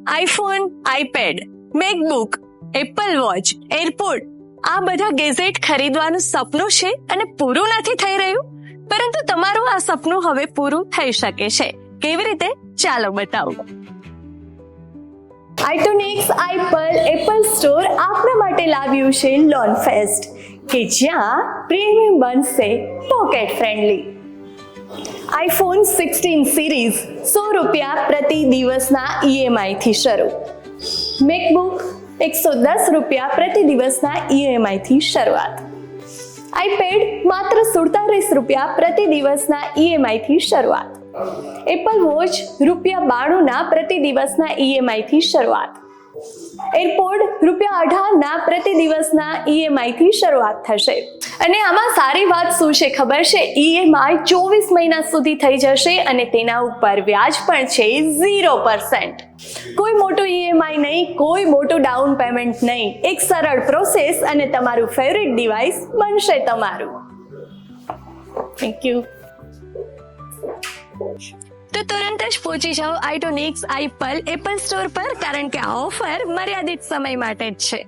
IPhone, iPad, MacBook, Apple watch, airport આ બધા gadget ખરીદવાનું સપનું છે અને પૂરું નથી થઈ રહ્યું, પરંતુ તમારું આ સપનું હવે પૂરું થઈ શકે છે. કેવી રીતે? ચાલો બતાવું. આઇટોનિક્સ આઈપલ એપલ સ્ટોર આપણા માટે લાવ્યું છે લોન ફેસ્ટ, કે જ્યાં પ્રીમિયમ બનશે પોકેટ ફ્રેન્ડલી. આઈફોન 16 સિરીઝ ₹100 પ્રતિ દિવસના EMI થી શરૂ. મેકબુક ₹110 પ્રતિ દિવસના EMI થી શરૂઆત. આઈપેડ માત્ર ₹47 પ્રતિ દિવસના EMI થી શરૂઆત. એપલ વોચ ₹92 પ્રતિ દિવસના EMI થી શરૂઆત. એરપોર્ટ ₹18 પ્રતિ દિવસના EMI થી શરૂઆત થશે. અને આમાં સારી વાત શું છે ખબર છે? EMI 24 મહિના સુધી થઈ જશે અને તેના ઉપર વ્યાજ પણ છે 0%. કોઈ મોટું EMI નહીં, કોઈ મોટું ડાઉન પેમેન્ટ નહીં, એક સરળ પ્રોસેસ અને તમારું ફેવરિટ ડિવાઇસ બનશે તમારું. Thank you. તો તુરંત જ પહોંચી જાઓ આઇટોનિક્સ આઈપલ એપલ સ્ટોર પર, કારણ કે આ ઓફર મર્યાદિત સમય માટે જ છે.